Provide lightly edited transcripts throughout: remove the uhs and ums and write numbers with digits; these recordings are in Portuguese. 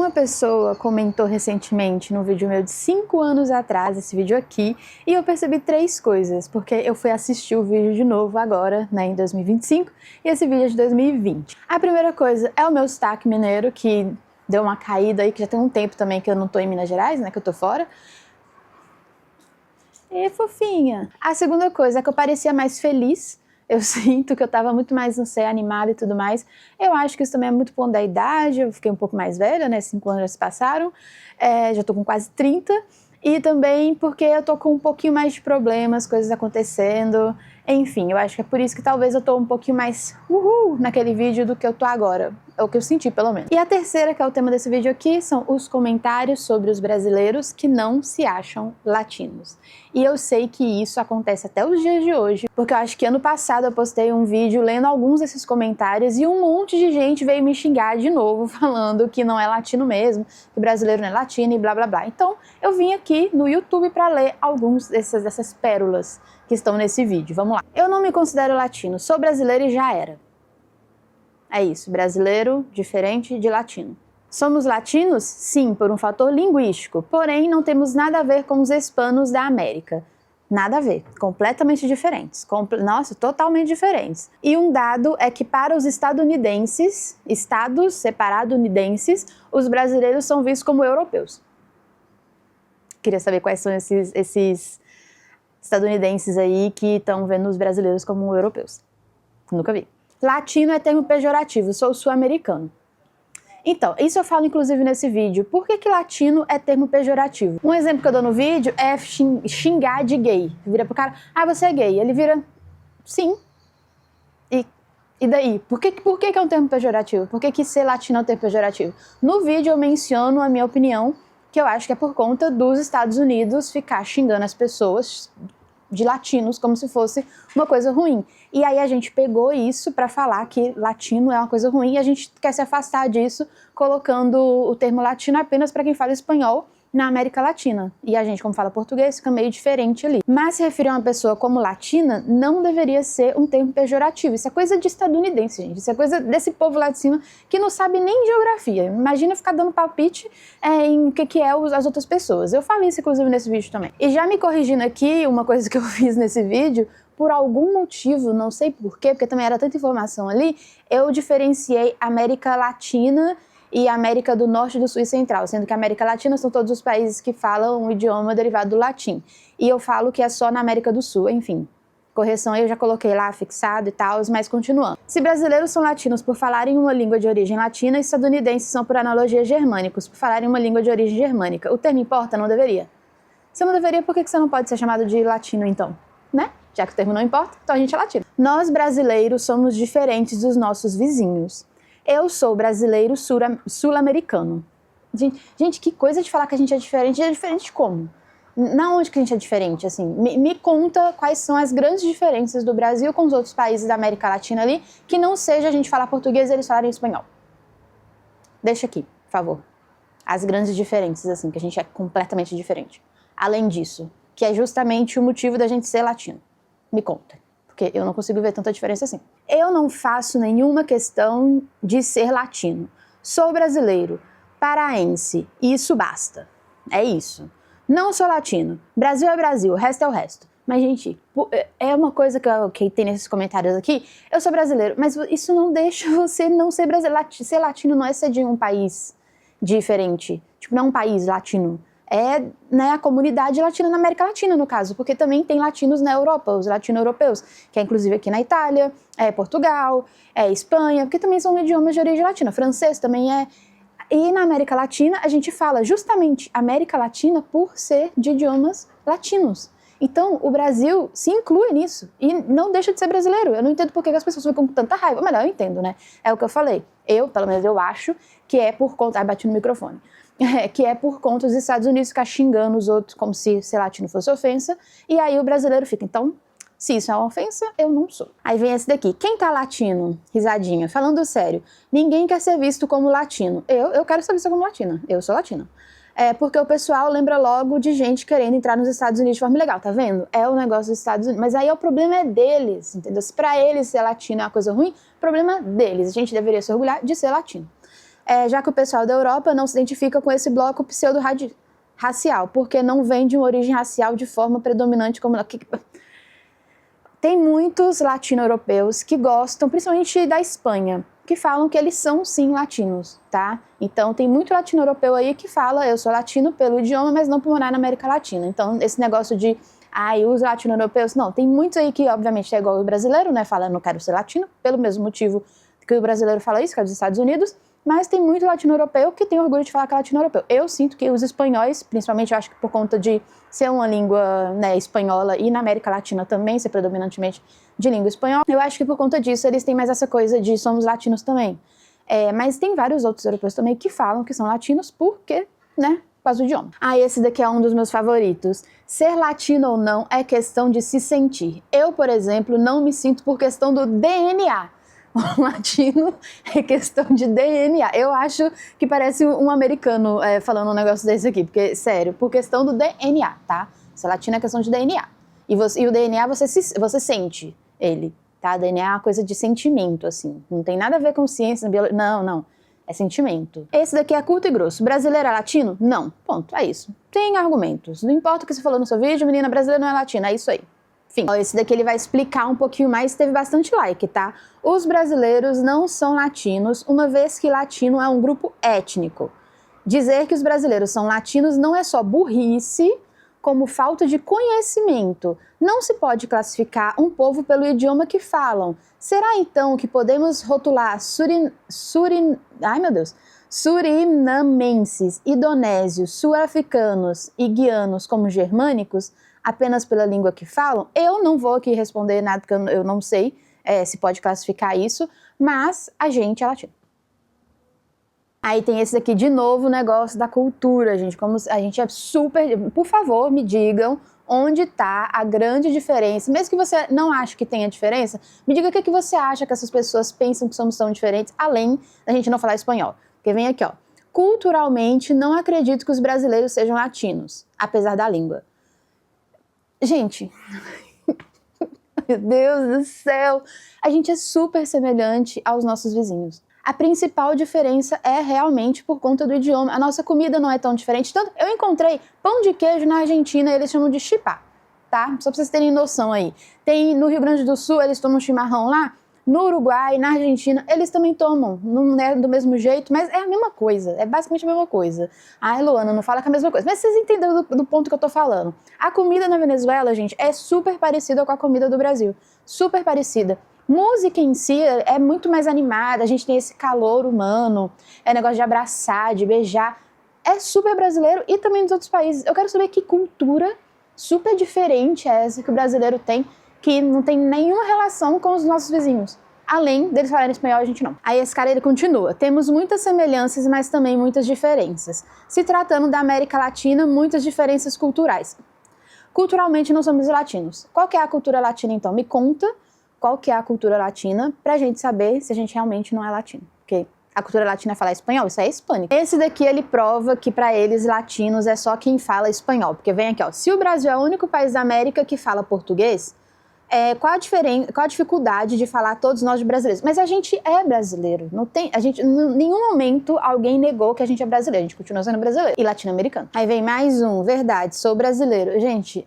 Uma pessoa comentou recentemente num vídeo meu de 5 anos atrás, esse vídeo aqui, e eu percebi 3 coisas, porque eu fui assistir o vídeo de novo agora, né, em 2025, e esse vídeo é de 2020. A primeira coisa é o meu sotaque mineiro, que deu uma caída aí, que já tem um tempo também que eu não tô em Minas Gerais, né, que eu tô fora. E fofinha. A segunda coisa é que eu parecia mais feliz. Eu sinto que eu tava muito mais, não sei, animada e tudo mais. Eu acho que isso também é muito bom da idade, eu fiquei um pouco mais velha, né, 5 anos já se passaram, já tô com quase 30, e também porque eu tô com um pouquinho mais de problemas, coisas acontecendo, enfim, eu acho que é por isso que talvez eu tô um pouquinho mais naquele vídeo do que eu tô agora, é o que eu senti pelo menos. E a terceira, que é o tema desse vídeo aqui, são os comentários sobre os brasileiros que não se acham latinos. E eu sei que isso acontece até os dias de hoje, porque eu acho que ano passado eu postei um vídeo lendo alguns desses comentários e um monte de gente veio me xingar de novo, falando que não é latino mesmo, que brasileiro não é latino e blá blá blá. Então eu vim aqui no YouTube para ler alguns dessas pérolas que estão nesse vídeo. Vamos lá. Eu não me considero latino, sou brasileiro e já era. É isso, brasileiro diferente de latino. Somos latinos? Sim, por um fator linguístico, porém não temos nada a ver com os hispanos da América. Nada a ver, completamente diferentes, nossa, totalmente diferentes. E um dado é que para os estadunidenses, estados separadunidenses, os brasileiros são vistos como europeus. Queria saber quais são esses estadunidenses aí que estão vendo os brasileiros como europeus. Nunca vi. Latino é termo pejorativo, sou sul-americano. Então, isso eu falo inclusive nesse vídeo. Por que latino é termo pejorativo? Um exemplo que eu dou no vídeo é xingar de gay. Vira pro cara, ah, você é gay. Ele vira, sim. E daí? Por que é um termo pejorativo? Por que ser latino é um termo pejorativo? No vídeo eu menciono a minha opinião, que eu acho que é por conta dos Estados Unidos ficar xingando as pessoas de latinos como se fosse uma coisa ruim. E aí a gente pegou isso para falar que latino é uma coisa ruim e a gente quer se afastar disso colocando o termo latino apenas para quem fala espanhol na América Latina. E a gente, como fala português, fica meio diferente ali. Mas se referir a uma pessoa como latina não deveria ser um termo pejorativo. Isso é coisa de estadunidense, gente. Isso é coisa desse povo lá de cima que não sabe nem geografia. Imagina ficar dando palpite em o que é as outras pessoas. Eu falei isso, inclusive, nesse vídeo também. E já me corrigindo aqui, uma coisa que eu fiz nesse vídeo, por algum motivo, não sei porquê, porque também era tanta informação ali, eu diferenciei América Latina e América do Norte, do Sul e Central, sendo que a América Latina são todos os países que falam um idioma derivado do latim. E eu falo que é só na América do Sul, enfim. Correção eu já coloquei lá fixado e tal, mas continuando. Se brasileiros são latinos por falarem uma língua de origem latina, estadunidenses são por analogia germânicos, por falarem uma língua de origem germânica. O termo importa? Não deveria. Se não deveria, por que você não pode ser chamado de latino então? Né? Já que o termo não importa, então a gente é latino. Nós brasileiros somos diferentes dos nossos vizinhos. Eu sou brasileiro sul-americano. Gente, que coisa de falar que a gente é diferente. É diferente como? Na onde que a gente é diferente? Assim, me conta quais são as grandes diferenças do Brasil com os outros países da América Latina ali, que não seja a gente falar português e eles falarem espanhol. Deixa aqui, por favor. As grandes diferenças, assim, que a gente é completamente diferente. Além disso, que é justamente o motivo da gente ser latino. Me conta. Porque eu não consigo ver tanta diferença assim. Eu não faço nenhuma questão de ser latino. Sou brasileiro, paraense, e isso basta. É isso. Não sou latino. Brasil é Brasil, o resto é o resto. Mas, gente, é uma coisa que tem nesses comentários aqui. Eu sou brasileiro, mas isso não deixa você não ser brasileiro. Ser latino não é ser de um país diferente. Tipo, não é um país latino. É, né, a comunidade latina na América Latina, no caso, porque também tem latinos na Europa, os latino-europeus, que é inclusive aqui na Itália, Portugal, Espanha, porque também são idiomas de origem latina, francês também é. E na América Latina a gente fala justamente América Latina por ser de idiomas latinos. Então o Brasil se inclui nisso e não deixa de ser brasileiro. Eu não entendo por que as pessoas ficam com tanta raiva. Melhor, eu entendo, né? É o que eu falei. Pelo menos eu acho que é por conta... Ai, bati no microfone. Que é por conta dos Estados Unidos ficar xingando os outros como se ser latino fosse ofensa, e aí o brasileiro fica, então, se isso é uma ofensa, eu não sou. Aí vem esse daqui, quem tá latino? Risadinha, falando sério, ninguém quer ser visto como latino. Eu quero ser vista como latina, eu sou latina. Porque o pessoal lembra logo de gente querendo entrar nos Estados Unidos de forma ilegal, tá vendo? É o negócio dos Estados Unidos, mas aí o problema é deles, entendeu? Se pra eles ser latino é uma coisa ruim, o problema deles, a gente deveria se orgulhar de ser latino. já que o pessoal da Europa não se identifica com esse bloco pseudo-racial, porque não vem de uma origem racial de forma predominante como... Tem muitos latino-europeus que gostam, principalmente da Espanha, que falam que eles são sim latinos, tá? Então tem muito latino-europeu aí que fala, eu sou latino pelo idioma, mas não por morar na América Latina. Então esse negócio de, os latino-europeus, não, tem muitos aí que obviamente é igual o brasileiro, né? Fala, não quero ser latino, pelo mesmo motivo que o brasileiro fala isso, que é dos Estados Unidos, mas tem muito latino-europeu que tem orgulho de falar que é latino-europeu. Eu sinto que os espanhóis, principalmente eu acho que por conta de ser uma língua, né, espanhola e na América Latina também ser predominantemente de língua espanhola, eu acho que por conta disso eles têm mais essa coisa de somos latinos também. Mas tem vários outros europeus também que falam que são latinos porque, né, por causa do idioma. Esse daqui é um dos meus favoritos. Ser latino ou não é questão de se sentir. Eu, por exemplo, não me sinto por questão do DNA. O latino é questão de DNA. Eu acho que parece um americano falando um negócio desse aqui, porque, sério, por questão do DNA, tá? Ser latino é questão de DNA. E o DNA você sente ele, tá? DNA é uma coisa de sentimento, assim. Não tem nada a ver com ciência, biologia. Não. É sentimento. Esse daqui é curto e grosso. Brasileiro é latino? Não. Ponto. É isso. Tem argumentos. Não importa o que você falou no seu vídeo, menina brasileira não é latina. É isso aí. Enfim, esse daqui ele vai explicar um pouquinho mais, teve bastante like, tá? Os brasileiros não são latinos, uma vez que latino é um grupo étnico. Dizer que os brasileiros são latinos não é só burrice, como falta de conhecimento. Não se pode classificar um povo pelo idioma que falam. Será então que podemos rotular surinamenses, indonésios, sul-africanos e guianos como germânicos apenas pela língua que falam? Eu não vou aqui responder nada porque eu não sei se pode classificar isso, mas a gente é latino. Aí tem esse daqui de novo, o negócio da cultura, gente. Como a gente é super... Por favor, me digam onde tá a grande diferença. Mesmo que você não ache que tenha diferença, me diga o que você acha que essas pessoas pensam que somos tão diferentes, além da gente não falar espanhol. Porque vem aqui, ó. Culturalmente, não acredito que os brasileiros sejam latinos, apesar da língua. Gente, meu Deus do céu, a gente é super semelhante aos nossos vizinhos. A principal diferença é realmente por conta do idioma. A nossa comida não é tão diferente. Tanto eu encontrei pão de queijo na Argentina, eles chamam de chipá, tá? Só pra vocês terem noção aí. Tem no Rio Grande do Sul, eles tomam chimarrão lá. No Uruguai, na Argentina, eles também tomam. Não é do mesmo jeito, mas é a mesma coisa. É basicamente a mesma coisa. Luana, não fala que é a mesma coisa. Mas vocês entenderam do ponto que eu tô falando. A comida na Venezuela, gente, é super parecida com a comida do Brasil. Super parecida. Música em si é muito mais animada, a gente tem esse calor humano, negócio de abraçar, de beijar. É super brasileiro e também dos outros países. Eu quero saber que cultura super diferente é essa que o brasileiro tem, que não tem nenhuma relação com os nossos vizinhos. Além deles falarem espanhol, a gente não. Aí esse cara, ele continua. Temos muitas semelhanças, mas também muitas diferenças. Se tratando da América Latina, muitas diferenças culturais. Culturalmente, não somos latinos. Qual que é a cultura latina, então? Me conta qual que é a cultura latina, pra gente saber se a gente realmente não é latino. Porque a cultura latina é falar espanhol, isso é hispânico. Esse daqui, ele prova que pra eles, latinos, é só quem fala espanhol. Porque vem aqui, ó, se o Brasil é o único país da América que fala português, qual a dificuldade de falar todos nós de brasileiros? Mas a gente é brasileiro, não tem, em nenhum momento alguém negou que a gente é brasileiro, a gente continua sendo brasileiro e latino-americano. Aí vem mais um, verdade, sou brasileiro. Gente...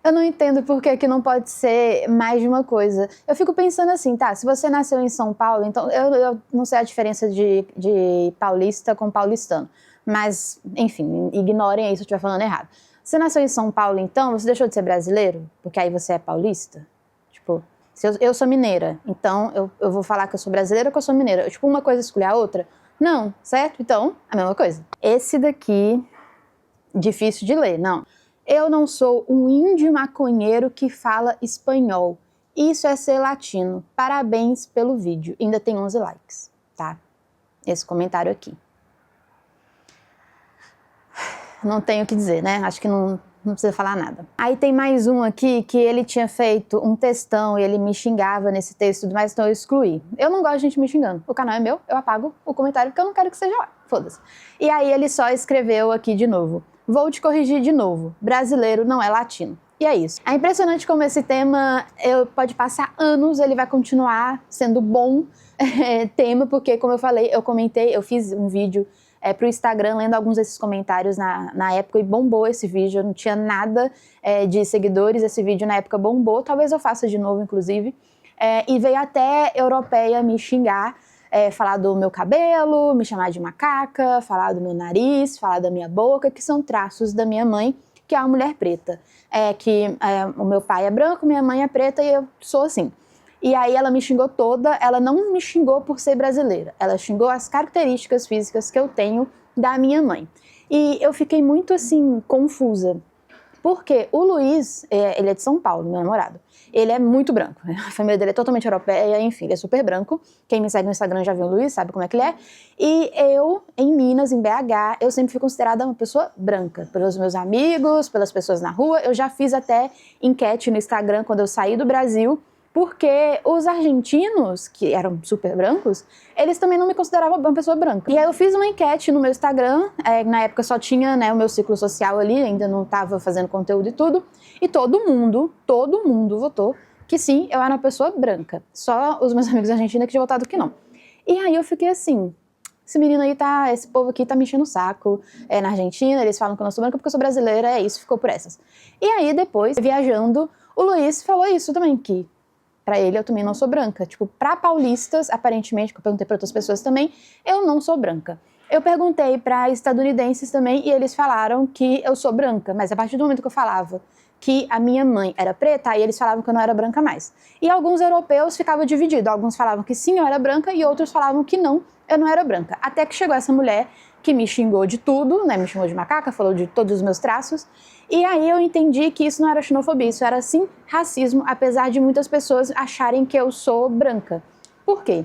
Eu não entendo por que não pode ser mais de uma coisa. Eu fico pensando assim, tá, se você nasceu em São Paulo, então eu não sei a diferença de paulista com paulistano. Mas, enfim, ignorem aí se eu estiver falando errado. Você nasceu em São Paulo, então, você deixou de ser brasileiro? Porque aí você é paulista? Tipo, se eu sou mineira, então eu vou falar que eu sou brasileira ou que eu sou mineira? Tipo, uma coisa escolher a outra? Não, certo? Então, a mesma coisa. Esse daqui, difícil de ler, não. Eu não sou um índio maconheiro que fala espanhol. Isso é ser latino. Parabéns pelo vídeo. Ainda tem 11 likes, tá? Esse comentário aqui. Não tenho o que dizer, né? Acho que não precisa falar nada. Aí tem mais um aqui que ele tinha feito um textão e ele me xingava nesse texto e tudo mais, então eu excluí. Eu não gosto de gente me xingando. O canal é meu, eu apago o comentário porque eu não quero que seja lá. Foda-se. E aí ele só escreveu aqui de novo. Vou te corrigir de novo. Brasileiro não é latino. E é isso. É impressionante como esse tema pode passar anos, ele vai continuar sendo bom tema, porque, como eu falei, eu fiz um vídeo pro Instagram, lendo alguns desses comentários na época, e bombou esse vídeo. Eu não tinha nada de seguidores, esse vídeo na época bombou, talvez eu faça de novo, inclusive. E veio até europeia me xingar, falar do meu cabelo, me chamar de macaca, falar do meu nariz, falar da minha boca, que são traços da minha mãe, que é uma mulher preta. O meu pai é branco, minha mãe é preta e eu sou assim. E aí ela me xingou toda, ela não me xingou por ser brasileira, ela xingou as características físicas que eu tenho da minha mãe. E eu fiquei muito, assim, confusa, porque o Luiz, ele é de São Paulo, meu namorado, ele é muito branco, a família dele é totalmente europeia, enfim, ele é super branco, quem me segue no Instagram já viu o Luiz, sabe como é que ele é, e eu, em Minas, em BH, eu sempre fui considerada uma pessoa branca, pelos meus amigos, pelas pessoas na rua, eu já fiz até enquete no Instagram quando eu saí do Brasil, porque os argentinos, que eram super brancos, eles também não me consideravam uma pessoa branca. E aí eu fiz uma enquete no meu Instagram, na época só tinha, né, o meu ciclo social ali, ainda não estava fazendo conteúdo e tudo, e todo mundo votou que sim, eu era uma pessoa branca. Só os meus amigos argentinos que tinham votado que não. E aí eu fiquei assim, esse povo aqui tá me enchendo o saco. Na Argentina, eles falam que eu não sou branca porque eu sou brasileira, é isso, ficou por essas. E aí depois, viajando, o Luiz falou isso também, que pra ele eu também não sou branca. Tipo, pra paulistas, aparentemente, que eu perguntei pra outras pessoas também, eu não sou branca. Eu perguntei pra estadunidenses também e eles falaram que eu sou branca, mas a partir do momento que eu falava que a minha mãe era preta, aí eles falavam que eu não era branca mais. E alguns europeus ficavam divididos, alguns falavam que sim, eu era branca, e outros falavam que não, eu não era branca. Até que chegou essa mulher que me xingou de tudo, né, me chamou de macaca, falou de todos os meus traços, e aí eu entendi que isso não era xenofobia, isso era sim racismo, apesar de muitas pessoas acharem que eu sou branca. Por quê?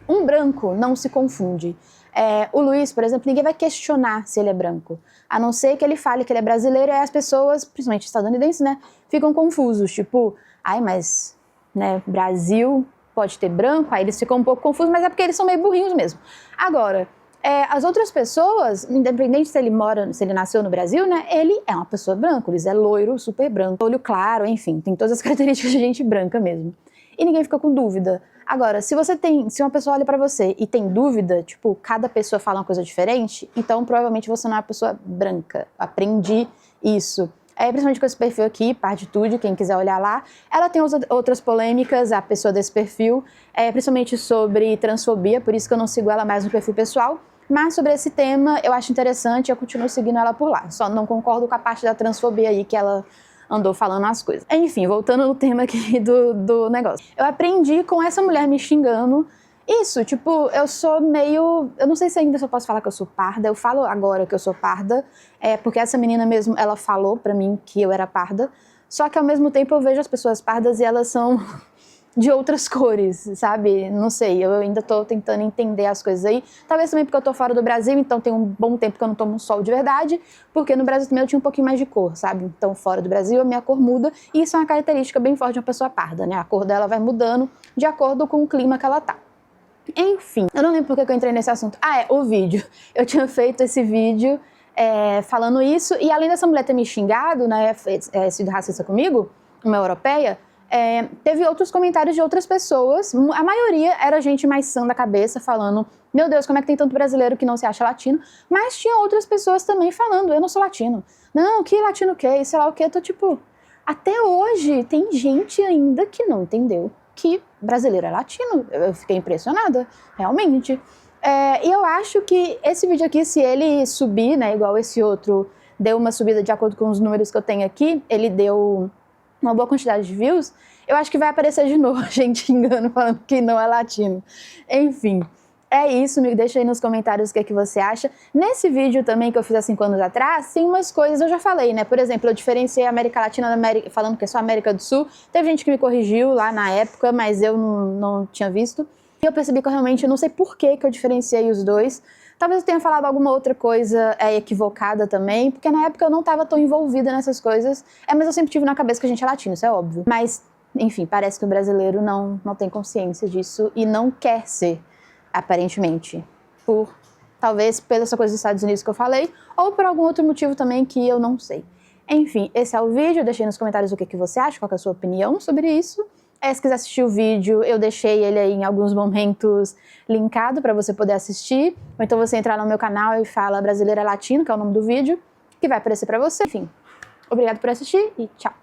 Um branco não se confunde. O Luiz, por exemplo, ninguém vai questionar se ele é branco, a não ser que ele fale que ele é brasileiro, e aí as pessoas, principalmente estadunidenses, né, ficam confusos, tipo, mas, né, Brasil pode ter branco, aí eles ficam um pouco confusos, mas é porque eles são meio burrinhos mesmo. Agora, as outras pessoas, independente se ele nasceu no Brasil, né, ele é uma pessoa branca, o Luiz é loiro, super branco, olho claro, enfim, tem todas as características de gente branca mesmo. E ninguém fica com dúvida. Agora, se uma pessoa olha pra você e tem dúvida, tipo, cada pessoa fala uma coisa diferente, então provavelmente você não é uma pessoa branca. Aprendi isso. Principalmente com esse perfil aqui, Partitude, quem quiser olhar lá. Ela tem outras polêmicas, a pessoa desse perfil, principalmente sobre transfobia, por isso que eu não sigo ela mais no perfil pessoal. Mas sobre esse tema, eu acho interessante, eu continuo seguindo ela por lá. Só não concordo com a parte da transfobia aí que ela andou falando as coisas. Enfim, voltando no tema aqui do negócio. Eu aprendi com essa mulher me xingando isso, tipo, eu sou meio... Eu não sei se ainda eu posso falar que eu sou parda, eu falo agora que eu sou parda, porque essa menina mesmo, ela falou pra mim que eu era parda, só que ao mesmo tempo eu vejo as pessoas pardas e elas são de outras cores, sabe? Não sei, eu ainda tô tentando entender as coisas aí. Talvez também porque eu tô fora do Brasil, então tem um bom tempo que eu não tomo sol de verdade, porque no Brasil também eu tinha um pouquinho mais de cor, sabe? Então fora do Brasil a minha cor muda, e isso é uma característica bem forte de uma pessoa parda, né? A cor dela vai mudando de acordo com o clima que ela tá. Enfim, eu não lembro porque que eu entrei nesse assunto. O vídeo. Eu tinha feito esse vídeo falando isso, e além dessa mulher ter me xingado, né, sido racista comigo, uma europeia, teve outros comentários de outras pessoas, a maioria era gente mais sã da cabeça, falando, meu Deus, como é que tem tanto brasileiro que não se acha latino, mas tinha outras pessoas também falando, eu não sou latino. Não, que latino o quê? Sei lá o quê, eu tô tipo... Até hoje tem gente ainda que não entendeu que brasileiro é latino. Eu fiquei impressionada, realmente. E eu acho que esse vídeo aqui, se ele subir, né, igual esse outro, deu uma subida de acordo com os números que eu tenho aqui, ele deu uma boa quantidade de views, eu acho que vai aparecer de novo gente xingando, falando que não é latino. Enfim, é isso, me deixa aí nos comentários o que é que você acha. Nesse vídeo também que eu fiz há 5 anos atrás, tem umas coisas, eu já falei, né? Por exemplo, eu diferenciei a América Latina da América, falando que é só América do Sul. Teve gente que me corrigiu lá na época, mas eu não tinha visto. E eu percebi que eu realmente não sei por que eu diferenciei os dois. Talvez eu tenha falado alguma outra coisa equivocada também, porque na época eu não estava tão envolvida nessas coisas. Mas eu sempre tive na cabeça que a gente é latino, isso é óbvio. Mas, enfim, parece que o brasileiro não tem consciência disso e não quer ser, aparentemente. Talvez pela essa coisa dos Estados Unidos que eu falei, ou por algum outro motivo também que eu não sei. Enfim, esse é o vídeo, deixei nos comentários o que você acha, qual que é a sua opinião sobre isso. Se quiser assistir o vídeo, eu deixei ele aí em alguns momentos linkado para você poder assistir. Ou então você entrar no meu canal e fala Brasileira Latino, que é o nome do vídeo, que vai aparecer para você. Enfim, obrigado por assistir e tchau!